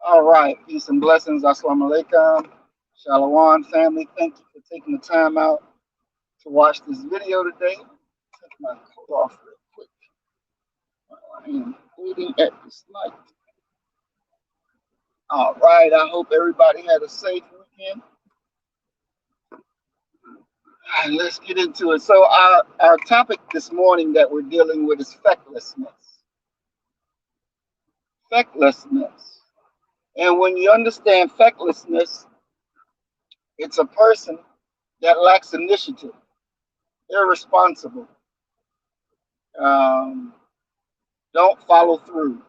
All right, peace and blessings. Assalamu alaikum. Shalom, family. Thank you for taking the time out to watch this video today. Take my coat off real quick while I am waiting at this light. All right, I hope everybody had a safe weekend. All right, let's get into it. So, our topic this morning that we're dealing with is fecklessness. Fecklessness. And when you understand fecklessness, it's a person that lacks initiative, irresponsible, um, don't follow through,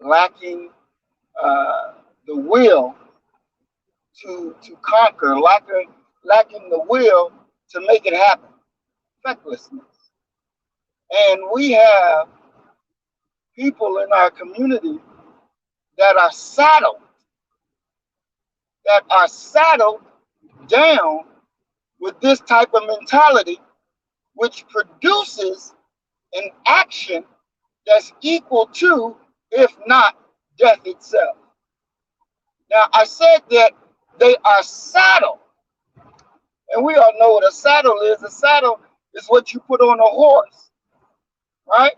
lacking uh, the will to conquer, lacking the will to make it happen. Fecklessness. And we have people in our community that are saddled down with this type of mentality, which produces an action that's equal to, if not death itself. Now, I said that they are saddled, and we all know what a saddle is. A saddle is what you put on a horse, right?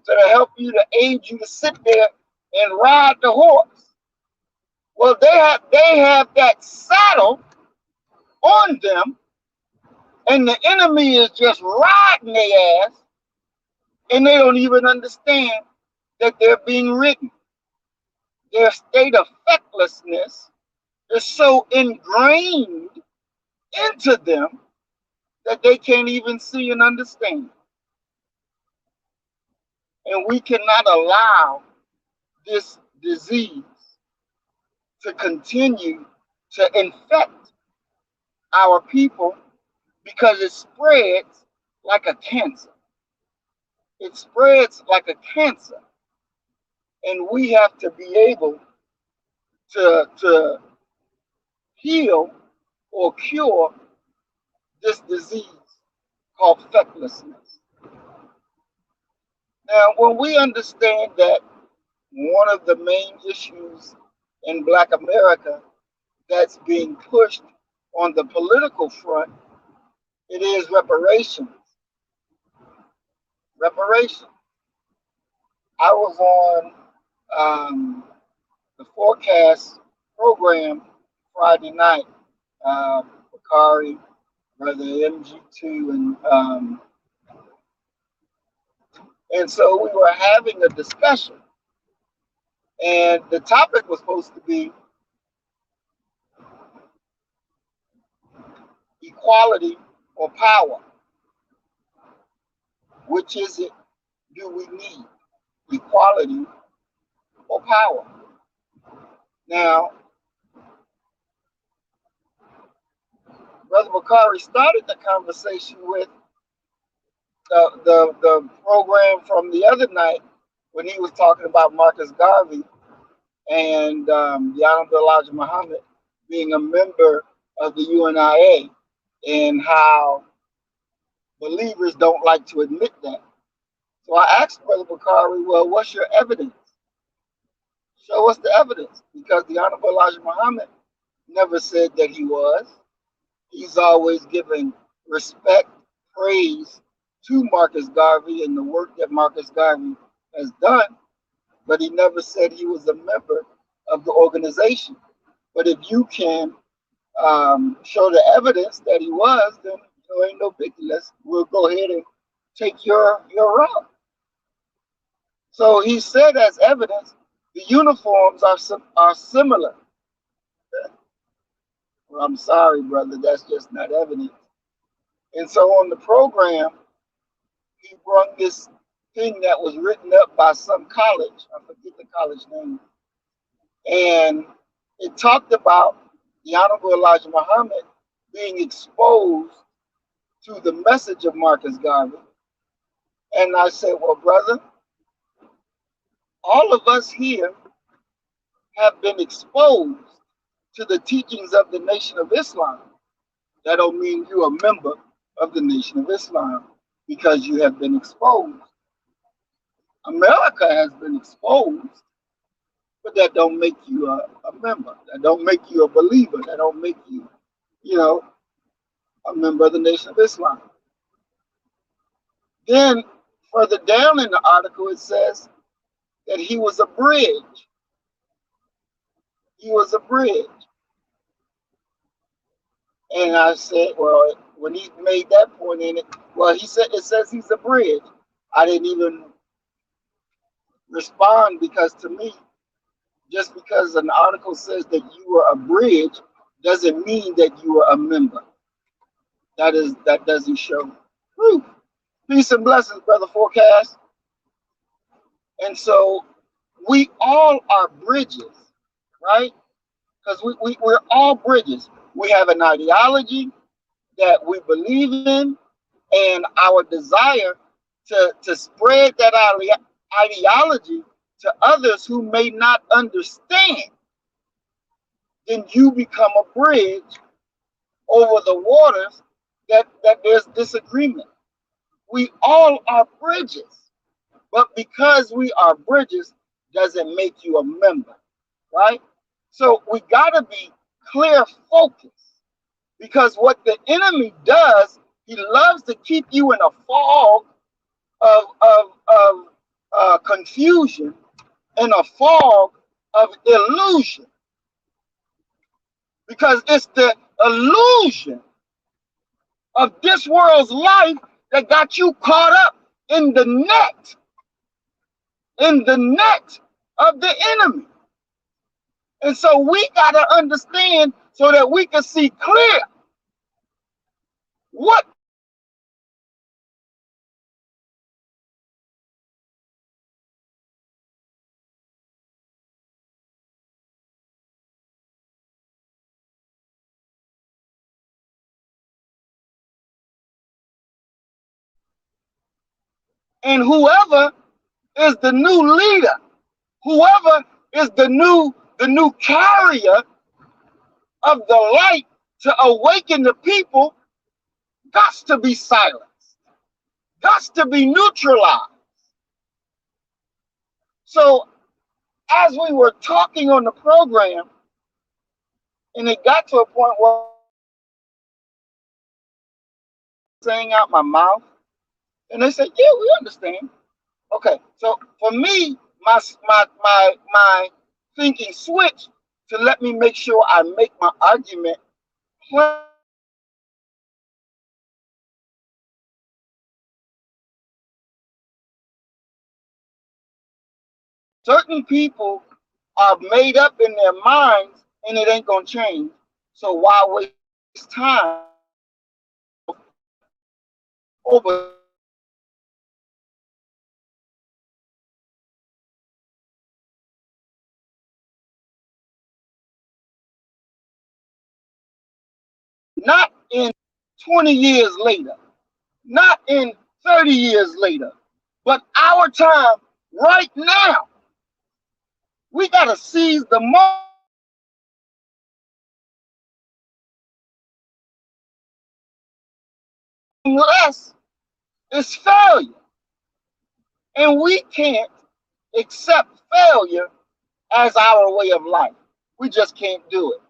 To help you, to aid you to sit there and ride the horse. Well, they have that saddle on them, and the enemy is just riding their ass, and they don't even understand that they're being ridden. Their state of fecklessness is so ingrained into them that they can't even see and understand. And we cannot allow this disease to continue to infect our people because it spreads like a cancer. It spreads like a cancer. And we have to be able to heal or cure this disease called fecklessness. Now, when we understand that one of the main issues in Black America that's being pushed on the political front, it is reparations. Reparations. I was on the forecast program Friday night. Bakari, Brother MG2, and so we were having a discussion, and the topic was supposed to be equality or power. Which is it do we need? Equality or power? Now, Brother Bakari started the conversation with the program from the other night when he was talking about Marcus Garvey and the Honorable Elijah Muhammad being a member of the UNIA and how believers don't like to admit that. So I asked Brother Bakari, well, what's your evidence? Show us the evidence. Because the Honorable Elijah Muhammad never said that he was. He's always given respect, praise to Marcus Garvey and the work that Marcus Garvey has done, but he never said he was a member of the organization. But if you can show the evidence that he was, then ain't no biggie. We'll go ahead and take your route. So he said as evidence, the uniforms are similar. Well, I'm sorry, brother, that's just not evidence. And so on the program, he brought this thing that was written up by some college. I forget the college name. And it talked about the Honorable Elijah Muhammad being exposed to the message of Marcus Garvey. And I said, well, brother, all of us here have been exposed to the teachings of the Nation of Islam. That don't mean you're a member of the Nation of Islam because you have been exposed. America has been exposed but that don't make you a member. That don't make you a believer. That don't make you, you know, a member of the Nation of Islam. Then further down in the article, it says that he was a bridge. He was a bridge. And I said, well, when he made that point in it, well, he said it says he's a bridge. I didn't even respond because to me, just because an article says that you are a bridge doesn't mean that you are a member. That doesn't show proof. Peace and blessings, brother Forecast. And so we all are bridges, right? Because we're all bridges. We have an ideology that we believe in, and our desire to spread that ideology to others who may not understand, then you become a bridge over the waters that there's disagreement. We all are bridges, but because we are bridges doesn't make you a member, right? So we got to be clear focused, because what the enemy does, he loves to keep you in a fog of confusion and a fog of illusion, because it's the illusion of this world's life that got you caught up in the net of the enemy. And so we got to understand so that we can see clear what and whoever is the new leader, whoever is the new carrier of the light to awaken the people, got to be silenced, got to be neutralized. So as we were talking on the program, and it got to a point where saying out my mouth, and they said, "Yeah, we understand." Okay, so for me, my thinking switched to let me make sure I make my argument plain. Certain people are made up in their minds, and it ain't gonna change. So why waste time over not in 20 years later, not in 30 years later, but our time right now. We gotta seize the moment. Unless it's failure, and we can't accept failure as our way of life. We just can't do it.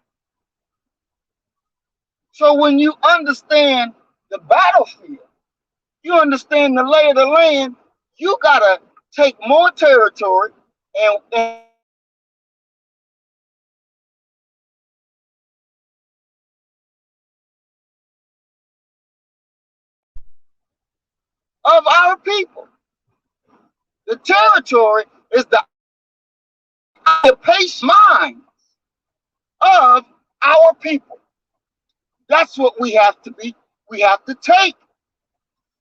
So when you understand the battlefield, you understand the lay of the land, you gotta take more territory and of our people. The territory is the occupation mind of our people. That's what we have to be. We have to take.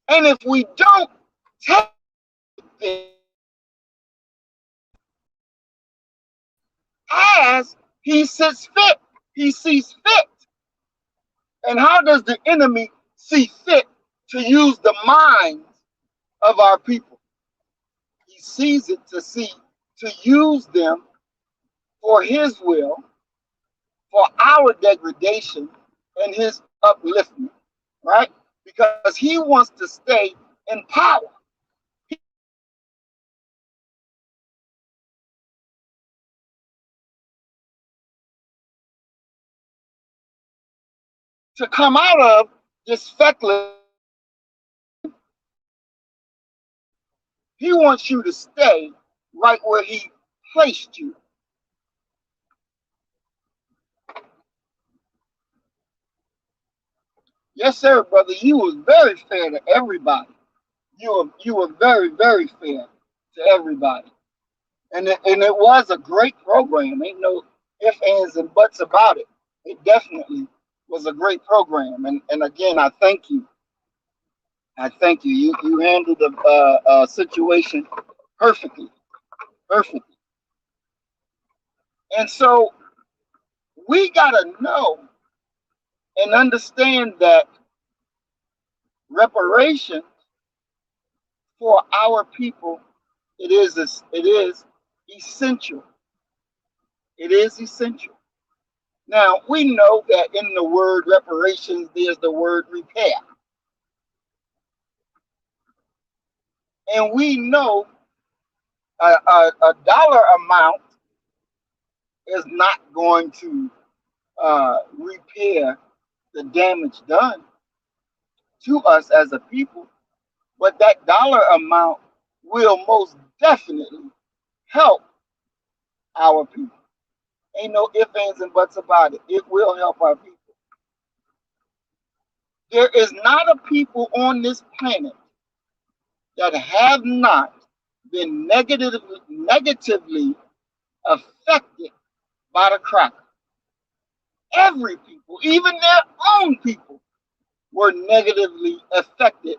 And if we don't take it as he sees fit, he sees fit. And how does the enemy see fit to use the minds of our people? He sees it to use them for his will, for our degradation and his upliftment, right? Because he wants to stay in power. to come out of this feckless. He wants you to stay right where he placed you. Yes, sir, brother. You was very fair to everybody. You were very, very fair to everybody. And it was a great program. Ain't no ifs, ands, and buts about it. It definitely was a great program. And again, I thank you. I thank you. You handled the situation perfectly, perfectly. And so we gotta know and understand that reparation for our people, it is essential. It is essential. Now we know that in the word reparations, there's the word repair, and we know a dollar amount is not going to repair the damage done to us as a people, but that dollar amount will most definitely help our people. Ain't no ifs, ands, and buts about it. It will help our people. There is not a people on this planet that have not been negatively affected by the cracker. Every people, even their own people, were negatively affected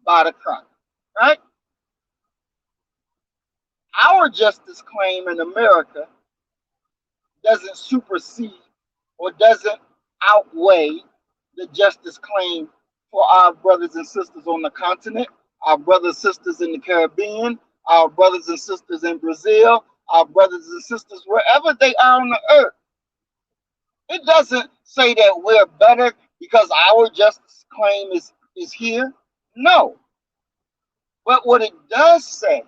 by the cracker. Right? Our justice claim in America doesn't supersede or doesn't outweigh the justice claim for our brothers and sisters on the continent, our brothers and sisters in the Caribbean, our brothers and sisters in Brazil, our brothers and sisters wherever they are on the earth. It doesn't say that we're better because our justice claim is here. No. But what it does say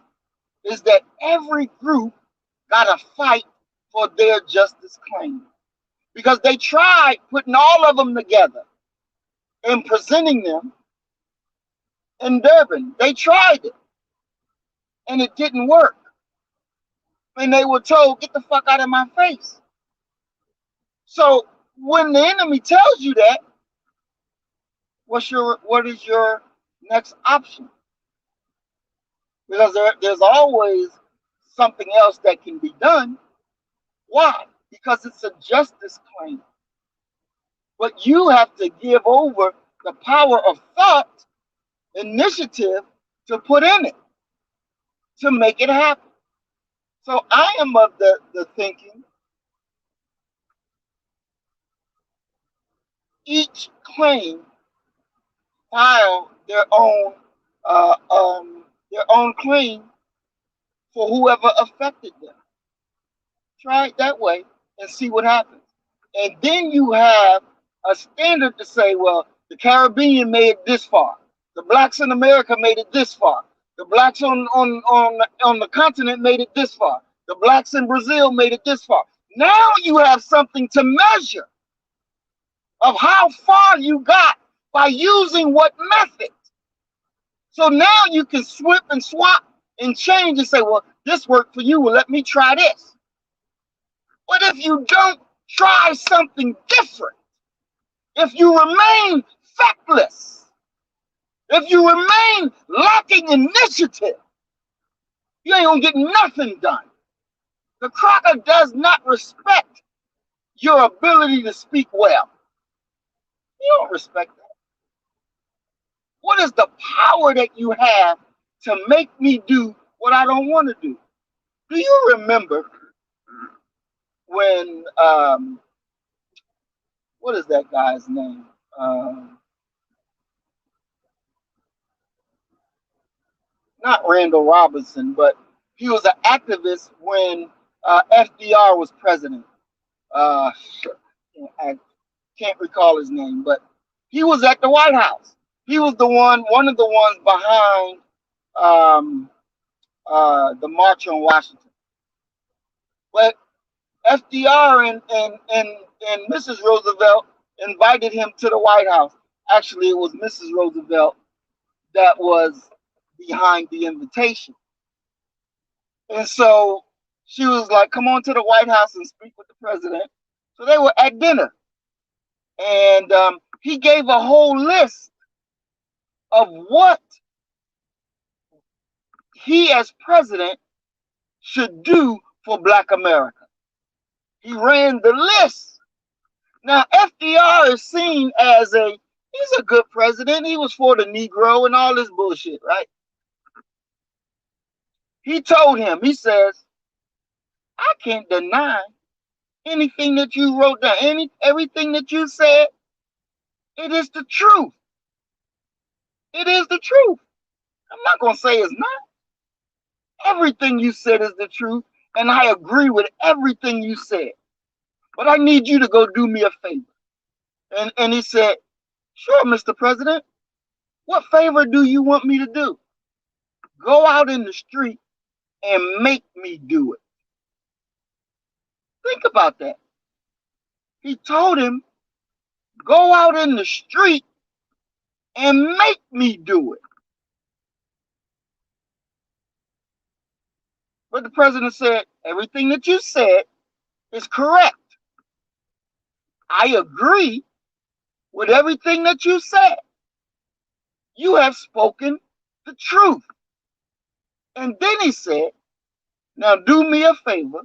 is that every group got to fight for their justice claim. Because they tried putting all of them together and presenting them in Durban. They tried it, and it didn't work. And they were told, get the fuck out of my face. So when the enemy tells you that, what is your next option? Because there's always something else that can be done. Why? Because it's a justice claim. But you have to give over the power of thought, initiative to put in it to make it happen. So I am of the thinking each claim file their own claim for whoever affected them. Try it that way and see what happens. And then you have a standard to say, well, the Caribbean made it this far. The blacks in America made it this far. The blacks on the continent made it this far. The blacks in Brazil made it this far. Now you have something to measure of how far you got by using what method. So now you can swip and swap and change and say, well, this worked for you. Well, let me try this. But if you don't try something different, if you remain feckless, if you remain lacking initiative, you ain't gonna get nothing done. The cracker does not respect your ability to speak well. You don't respect that. What is the power that you have to make me do what I don't want to do? Do you remember when what is that guy's name? Not Randall Robinson, but he was an activist when FDR was president. Uh, I can't recall his name, but he was at the White House. He was one of the ones behind the March on Washington. But FDR and Mrs. Roosevelt invited him to the White House. Actually, it was Mrs. Roosevelt that was behind the invitation. And so she was like, come on to the White House and speak with the president. So they were at dinner. And he gave a whole list of what he as president should do for Black America. He ran the list. Now, FDR is seen as he's a good president. He was for the Negro and all this bullshit, right? He told him, he says, I can't deny anything that you wrote down, everything that you said. It is the truth. It is the truth. I'm not going to say it's not. Everything you said is the truth, and I agree with everything you said. But I need you to go do me a favor. And he said, sure, Mr. President. What favor do you want me to do? Go out in the street and make me do it. Think about that. He told him, go out in the street and make me do it. But the president said, everything that you said is correct. I agree with everything that you said. You have spoken the truth. And then he said, now do me a favor,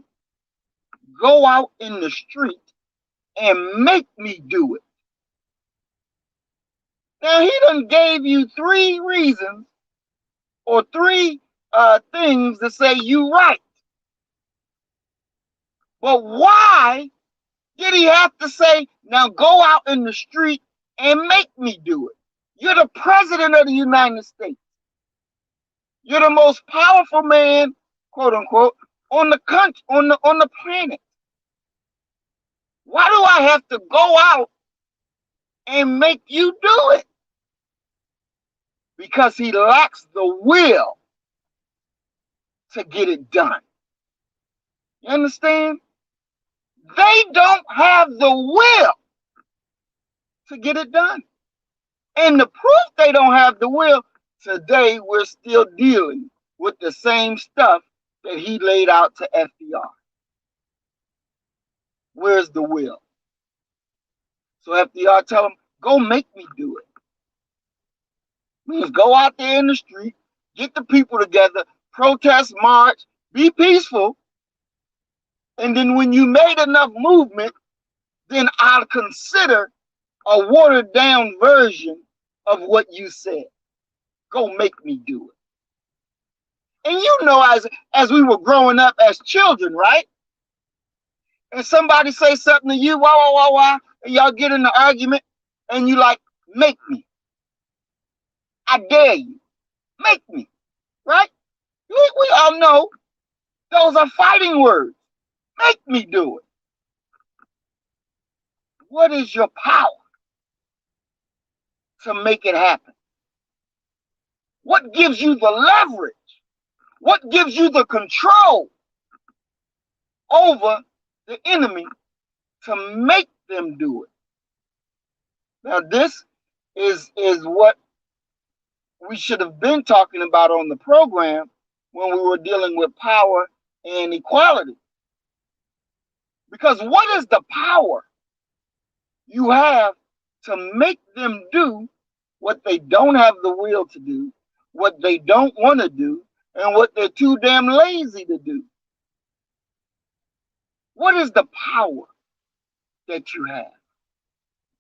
go out in the street and make me do it. Now he done gave you 3 reasons or 3 things to say you right. But why did he have to say, now go out in the street and make me do it? You're the president of the United States. You're the most powerful man, quote unquote, on the country, on the planet. Why do I have to go out and make you do it? Because he lacks the will to get it done. You understand? They don't have the will to get it done. And the proof they don't have the will, today we're still dealing with the same stuff that he laid out to FDR. Where's the will? So FDR tell him, go make me do it. Means go out there in the street, get the people together, protest, march, be peaceful. And then when you made enough movement, then I'll consider a watered down version of what you said. Go make me do it. And you know, as we were growing up as children, right? And somebody say something to you, wah, wah, wah, wah, and y'all get in an argument, and you like, make me. I dare you. Make me. Right? We all know those are fighting words. Make me do it. What is your power to make it happen? What gives you the leverage? What gives you the control over the enemy to make them do it? Now, this is what we should have been talking about on the program when we were dealing with power and equality. Because what is the power you have to make them do what they don't have the will to do, what they don't want to do, and what they're too damn lazy to do? What is the power that you have?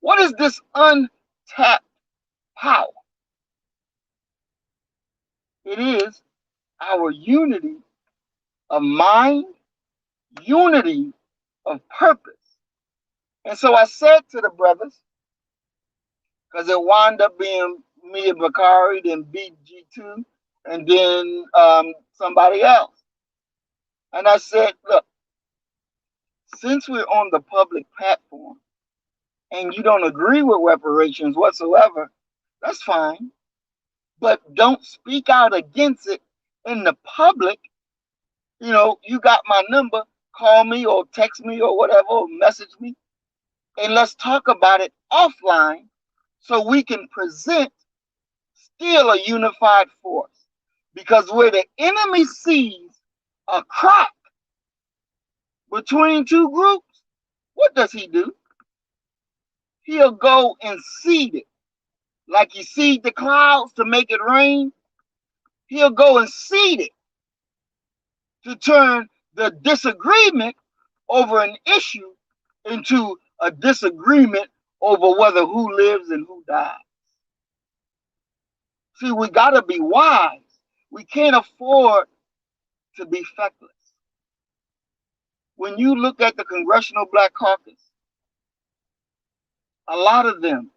What is this untapped power? It is our unity of mind, unity of purpose. And so I said to the brothers, because it wound up being me and Bakari, then BG2, and then somebody else. And I said, look, since we're on the public platform and you don't agree with reparations whatsoever, that's fine. But don't speak out against it in the public. You know, you got my number, call me or text me or whatever, or message me, and let's talk about it offline so we can present still a unified force. Because where the enemy sees a crack between two groups, what does he do? He'll go and seed it. Like you seed the clouds to make it rain, he'll go and seed it to turn the disagreement over an issue into a disagreement over whether who lives and who dies. See, we got to be wise. We can't afford to be feckless. When you look at the Congressional Black Caucus, a lot of them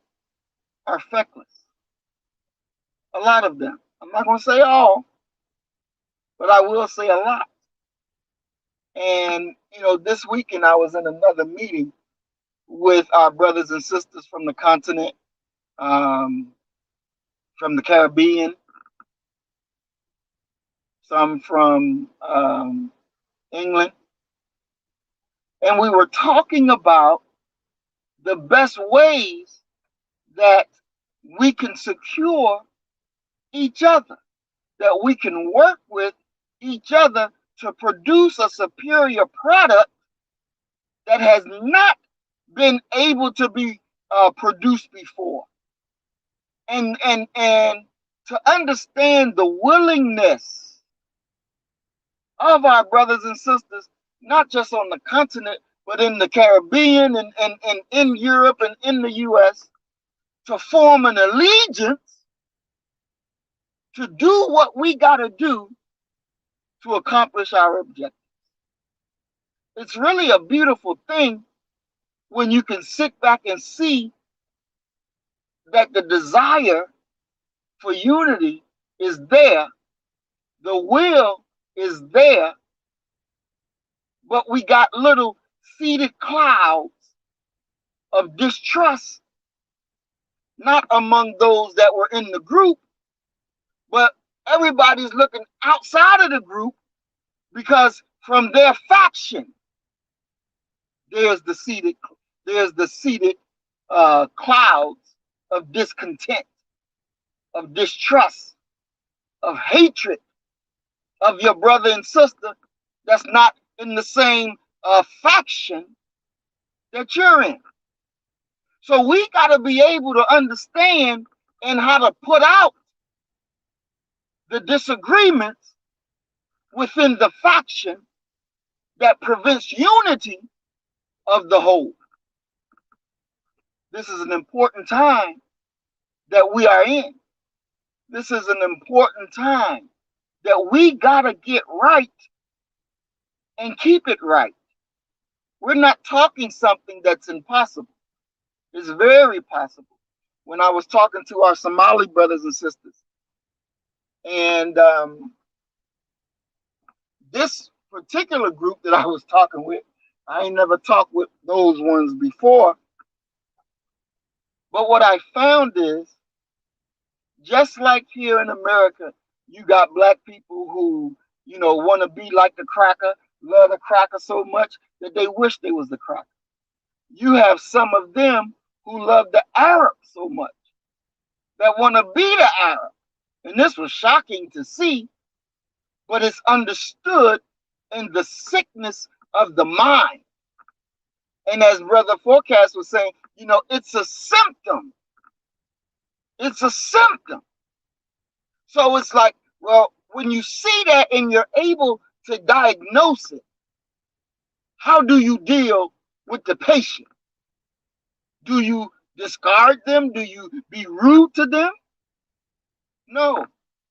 are feckless. A lot of them. I'm not going to say all, but I will say a lot. And, this weekend I was in another meeting with our brothers and sisters from the continent, from the Caribbean, some from England. And we were talking about the best ways that we can secure each other, that we can work with each other to produce a superior product that has not been able to be produced before. And to understand the willingness of our brothers and sisters, not just on the continent, but in the Caribbean and in Europe and in the US, to form an allegiance to do what we got to do to accomplish our objectives. It's really a beautiful thing when you can sit back and see that the desire for unity is there, the will is there, but we got little seeded clouds of distrust, not among those that were in the group, but everybody's looking outside of the group, because from their faction, there's the seeded clouds of discontent, of distrust, of hatred of your brother and sister that's not in the same faction that you're in. So we got to be able to understand and how to put out the disagreements within the faction that prevents unity of the whole. This is an important time that we are in. This is an important time that we got to get right and keep it right. We're not talking something that's impossible. It's very possible. When I was talking to our Somali brothers and sisters, and this particular group that I was talking with, I ain't never talked with those ones before. But what I found is, just like here in America, you got black people who, want to be like the cracker, love the cracker so much that they wish they was the cracker. You have some of them who love the Arab so much that want to be the Arab. And this was shocking to see, but it's understood in the sickness of the mind. And as Brother Forecast was saying, it's a symptom. It's a symptom. So it's like, well, when you see that and you're able to diagnose it, how do you deal with the patient? Do you discard them? Do you be rude to them? No,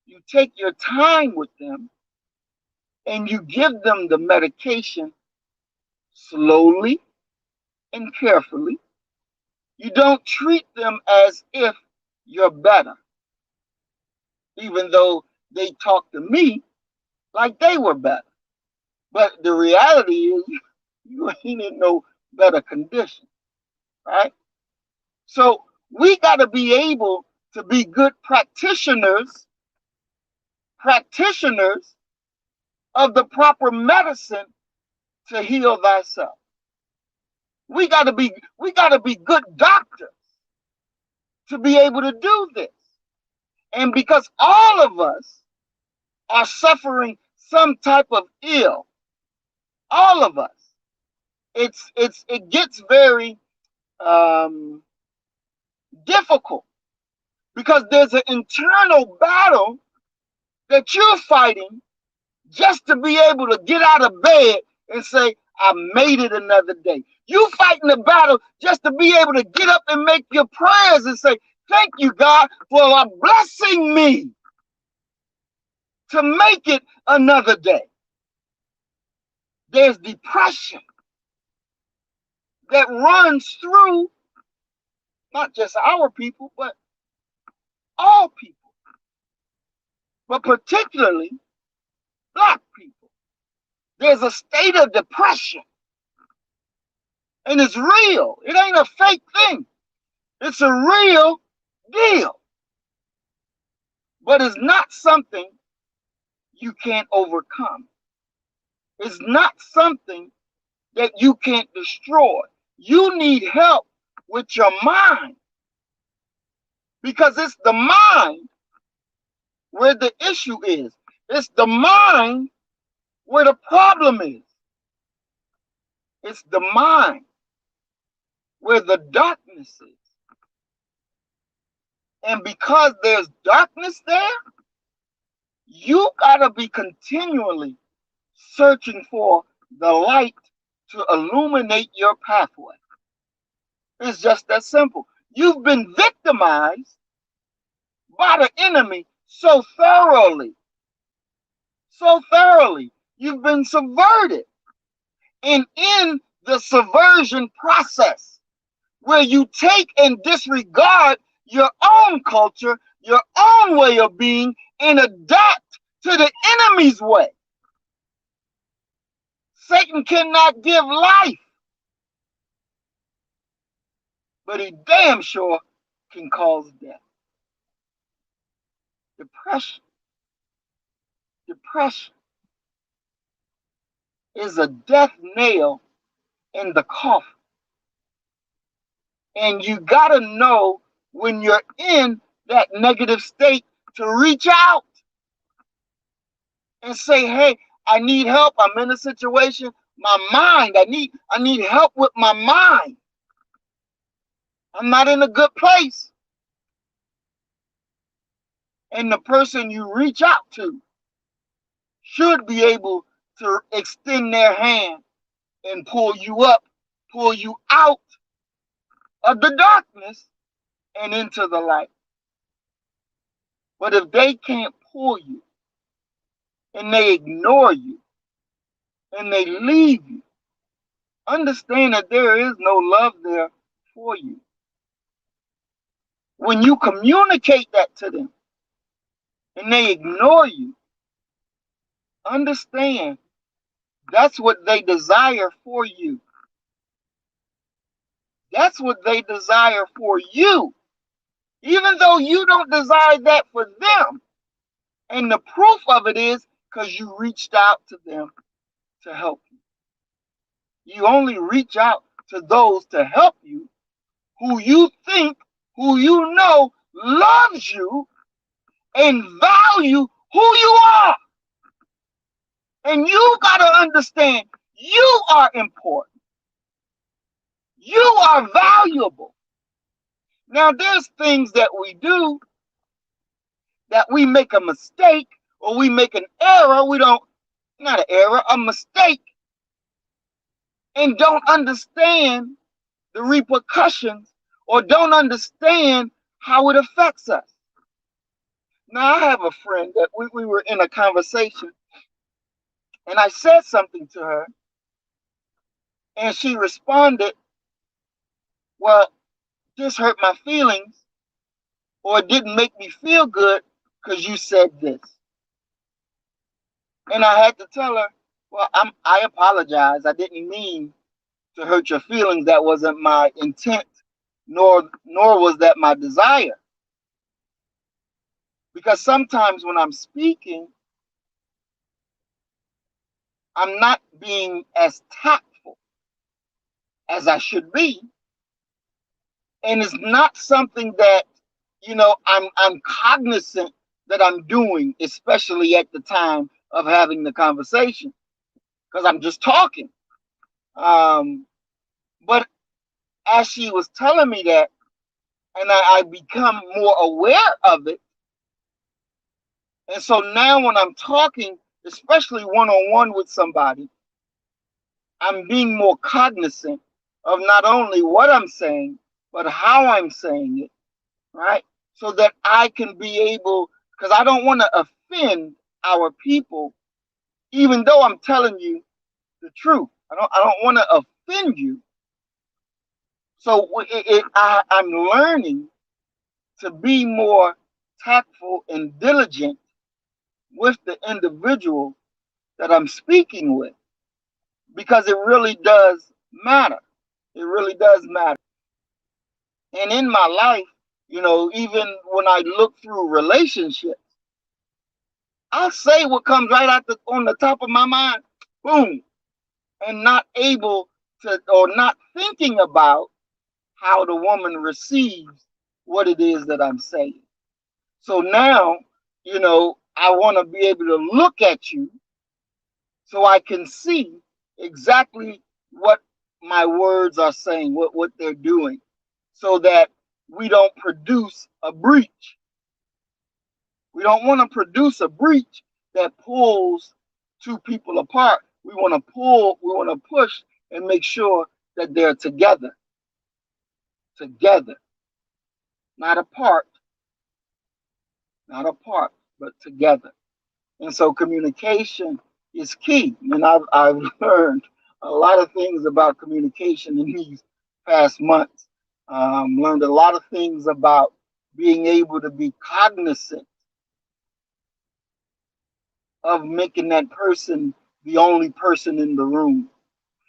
you take your time with them and you give them the medication slowly and carefully. You don't treat them as if you're better, even though they talk to me like they were better. But the reality is, you ain't in no better condition, right? So we got to be able to be good practitioners of the proper medicine to heal thyself. We got to be good doctors to be able to do this. And because all of us are suffering some type of ill, all of us, it gets very difficult because there's an internal battle that you're fighting just to be able to get out of bed and say, I made it another day. You fighting the battle just to be able to get up and make your prayers and say, thank you, God, for blessing me to make it another day. There's depression that runs through not just our people, but all people, but particularly Black people. There's a state of depression, and it's real. It ain't a fake thing. It's a real deal. But it's not something you can't overcome. It's not something that you can't destroy. You need help with your mind, because it's the mind where the issue is. It's the mind where the problem is. It's the mind where the darkness is. And because there's darkness there, you gotta be continually searching for the light to illuminate your pathway. It's just that simple. You've been victimized by the enemy so thoroughly. You've been subverted. And in the subversion process, where you take and disregard your own culture, your own way of being, and adapt to the enemy's way, Satan cannot give life, but he damn sure can cause death. Depression is a death nail in the coffin. And you gotta know when you're in that negative state to reach out and say, hey, I need help. I'm in a situation. My mind, I need help with my mind. I'm not in a good place. And the person you reach out to should be able to extend their hand and pull you up, pull you out of the darkness and into the light. But if they can't pull you, and they ignore you, and they leave you, understand that there is no love there for you. When you communicate that to them, and they ignore you, understand that's what they desire for you. That's what they desire for you. Even though you don't desire that for them. And the proof of it is because you reached out to them to help you. You only reach out to those to help you who you think, who you know loves you and value who you are. And you got to understand you are important. You are valuable. Now, there's things that we do that we make a mistake or we make an error. Not an error, a mistake, and don't understand the repercussions or don't understand how it affects us. Now, I have a friend that we were in a conversation, and I said something to her, and she responded, well, this hurt my feelings, or it didn't make me feel good because you said this. And I had to tell her, well, I apologize. I didn't mean to hurt your feelings. That wasn't my intent, nor was that my desire. Because sometimes when I'm speaking, I'm not being as tactful as I should be. And it's not something that I'm cognizant that I'm doing, especially at the time of having the conversation, because I'm just talking. But as she was telling me that, and I become more aware of it, and so now when I'm talking, especially one on one with somebody, I'm being more cognizant of not only what I'm saying, but how I'm saying it, right? So that I can be able, because I don't want to offend our people, even though I'm telling you the truth. I don't want to offend you. So I'm learning to be more tactful and diligent with the individual that I'm speaking with, because it really does matter. It really does matter. And in my life, even when I look through relationships, I'll say what comes right out on the top of my mind, boom, and not able to, or not thinking about how the woman receives what it is that I'm saying. So now, I want to be able to look at you so I can see exactly what my words are saying, what they're doing, so that we don't produce a breach. We don't want to produce a breach that pulls two people apart. We want to push and make sure that they're together, not apart, not apart, but together. And so communication is key. And I've learned a lot of things about communication in these past months. Learned a lot of things about being able to be cognizant of making that person the only person in the room,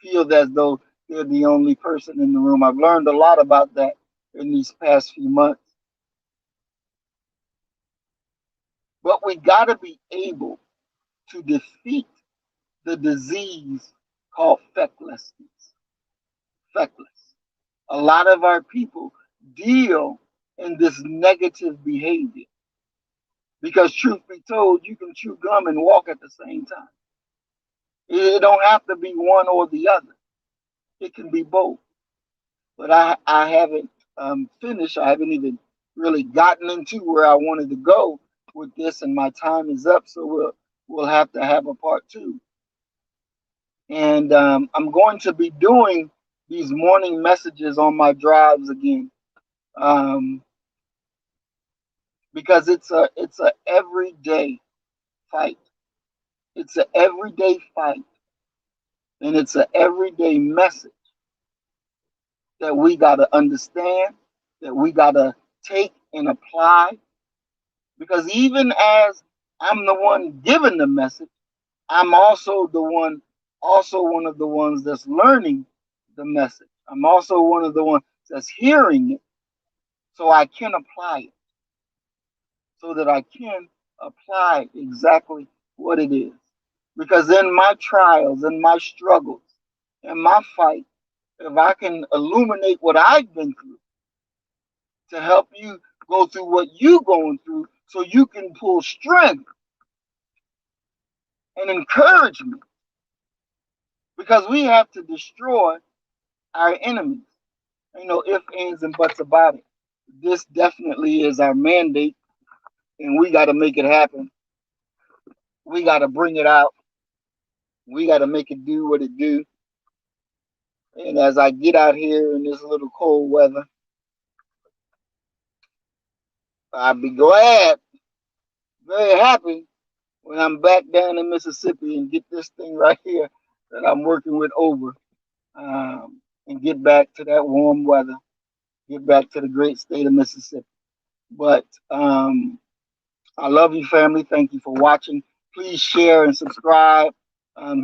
feel as though they're the only person in the room. I've learned a lot about that in these past few months. But we got to be able to defeat the disease called fecklessness. Feckless. A lot of our people deal in this negative behavior because, truth be told, you can chew gum and walk at the same time. It don't have to be one or the other. It can be both. But I haven't finished. I haven't even really gotten into where I wanted to go with this, and my time is up. So we'll have to have a part two. And I'm going to be doing these morning messages on my drives again, um, because it's a everyday fight. It's an everyday fight, and it's an everyday message that we got to understand, that we got to take and apply. Because even as I'm the one giving the message, I'm also one of the ones that's learning the message. I'm also one of the ones that's hearing it, so I can apply it, so that I can apply exactly what it is. Because in my trials, in my struggles, in my fight, if I can illuminate what I've been through to help you go through what you're going through, so you can pull strength and encouragement, because we have to destroy our enemies. Ain't no ifs, ands, and buts about it. This definitely is our mandate, and we got to make it happen. We got to bring it out. We got to make it do what it do. And as I get out here in this little cold weather, I'll be glad, very happy, when I'm back down in Mississippi and get this thing right here that I'm working with over, and get back to that warm weather, get back to the great state of Mississippi. But I love you, family. Thank you for watching. Please share and subscribe.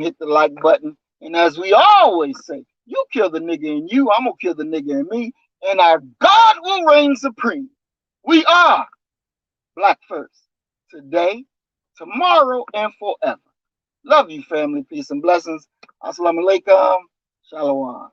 Hit the like button. And as we always say, you kill the nigga in you, I'm going to kill the nigga in me, and our God will reign supreme. We are Black First, today, tomorrow, and forever. Love you, family. Peace and blessings. Assalamu alaikum. Shalom.